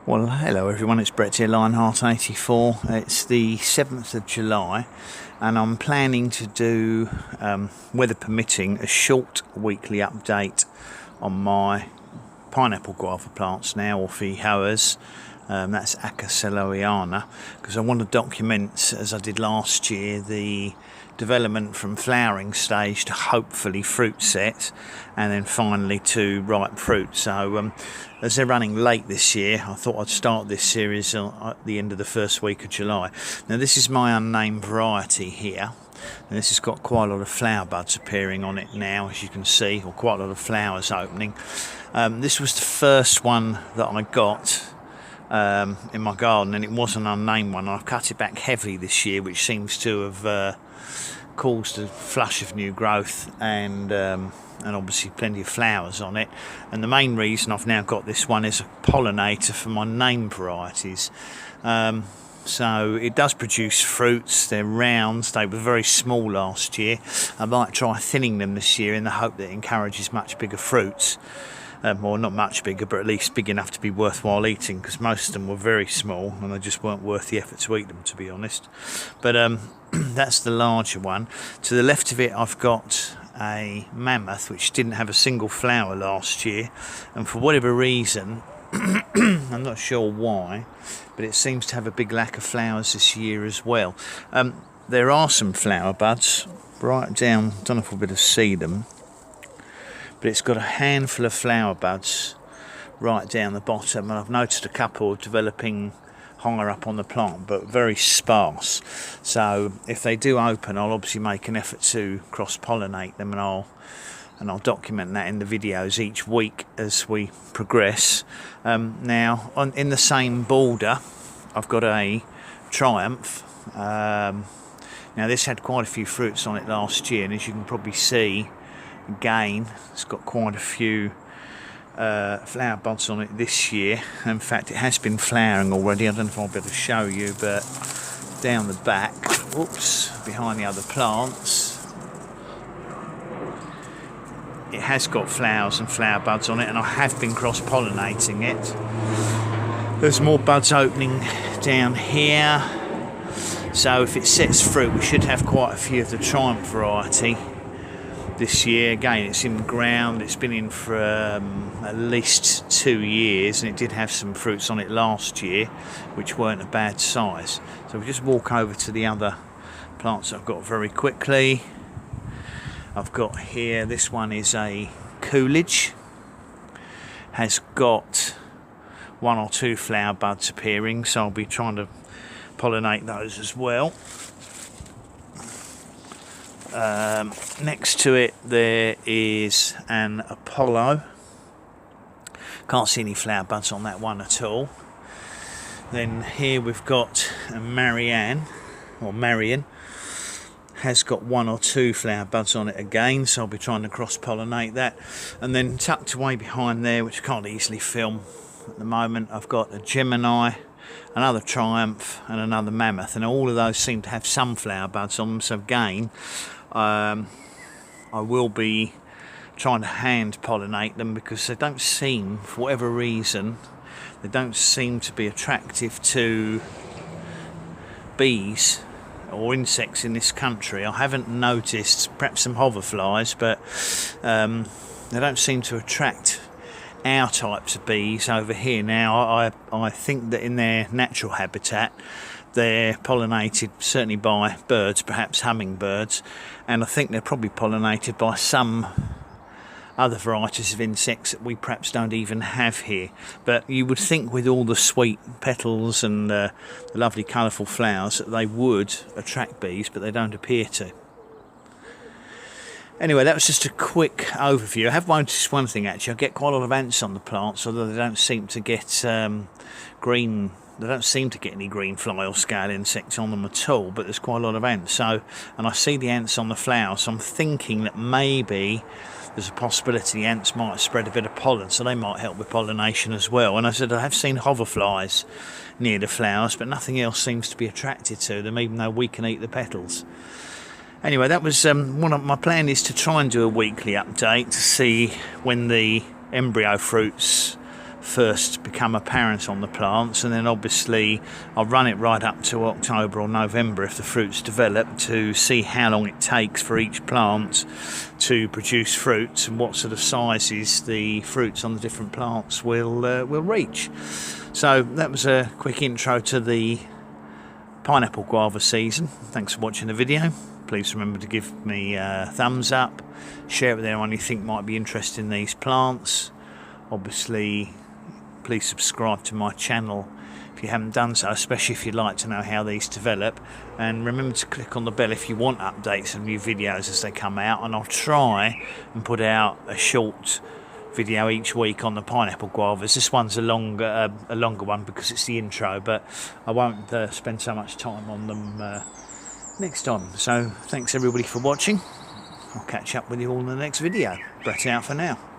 Well, hello everyone, it's Brett here, Lionheart84. It's the 7th of July and I'm planning to do, weather permitting, a short weekly update on my pineapple guava plants now, or fijoas. That's Acaceloiana, because I want to document, as I did last year, the development from flowering stage to hopefully fruit set, and then finally to ripe fruit. So as they're running late this year, I thought I'd start this series at the end of the first week of July. Now this is my unnamed variety here, and this has got quite a lot of flower buds appearing on it now, as you can see, or quite a lot of flowers opening. This was the first one that I got in my garden, and it was an unnamed one. I've cut it back heavily this year, which seems to have caused a flush of new growth and obviously plenty of flowers on it. And the main reason I've now got this one is a pollinator for my named varieties. So it does produce fruits. They're rounds. They were very small last year. I might try thinning them this year in the hope that it encourages much bigger fruits. Or not much bigger, but at least big enough to be worthwhile eating, because most of them were very small and they just weren't worth the effort to eat them, to be honest. But that's the larger one. To the left of it I've got a mammoth which didn't have a single flower last year, and for whatever reason I'm not sure why, but it seems to have a big lack of flowers this year as well. There are some flower buds right down, I don't know if we'll be able to see them, but it's got a handful of flower buds right down the bottom, and I've noticed a couple developing higher up on the plant, but very sparse. So if they do open, I'll obviously make an effort to cross-pollinate them, and I'll document that in the videos each week as we progress. Now, in the same border, I've got a Triumph. Now this had quite a few fruits on it last year, and as you can probably see, again, it's got quite a few flower buds on it this year. In fact, it has been flowering already. I don't know if I'll be able to show you, but down the back, whoops, behind the other plants, it has got flowers and flower buds on it, and I have been cross-pollinating it. There's more buds opening down here, so if it sets fruit we should have quite a few of the Triumph variety this year. Again, it's in the ground, it's been in for at least 2 years, and it did have some fruits on it last year which weren't a bad size. So we just walk over to the other plants I've got very quickly. I've got here, this one is a Coolidge, has got 1 or 2 flower buds appearing, so I'll be trying to pollinate those as well. Next to it there is an Apollo. Can't see any flower buds on that one at all. Then here we've got a Marianne, or Marion, has got 1 or 2 flower buds on it again, so I'll be trying to cross-pollinate that. And then tucked away behind there, which I can't easily film at the moment, I've got a Gemini, another Triumph, and another Mammoth, and all of those seem to have some flower buds on them. So again, I will be trying to hand pollinate them, because they don't seem, for whatever reason, they don't seem to be attractive to bees or insects in this country. I haven't noticed, perhaps some hoverflies, but they don't seem to attract our types of bees over here. Now I think that in their natural habitat they're pollinated certainly by birds, perhaps hummingbirds, and I think they're probably pollinated by some other varieties of insects that we perhaps don't even have here. But you would think with all the sweet petals and the lovely colourful flowers that they would attract bees, but they don't appear to. Anyway, that was just a quick overview. I have noticed one thing actually, I get quite a lot of ants on the plants, although they don't seem to get green. They don't seem to get any green fly or scale insects on them at all, but there's quite a lot of ants. So, and I see the ants on the flowers, so I'm thinking that maybe there's a possibility the ants might spread a bit of pollen, so they might help with pollination as well. And I said I have seen hoverflies near the flowers, but nothing else seems to be attracted to them, even though we can eat the petals. Anyway, that was one of my plan is to try and do a weekly update to see when the embryo fruits first become apparent on the plants, and then obviously I'll run it right up to October or November if the fruits develop, to see how long it takes for each plant to produce fruits and what sort of sizes the fruits on the different plants will reach. So that was a quick intro to the pineapple guava season. Thanks for watching the video. Please remember to give me a thumbs up, share it with anyone you think might be interested in these plants. Obviously, please subscribe to my channel if you haven't done so, especially if you'd like to know how these develop. And remember to click on the bell if you want updates and new videos as they come out. And I'll try and put out a short video each week on the pineapple guavas. This one's a longer one because it's the intro, but I won't spend so much time on them next time. So thanks everybody for watching. I'll catch up with you all in the next video. Brett out for now.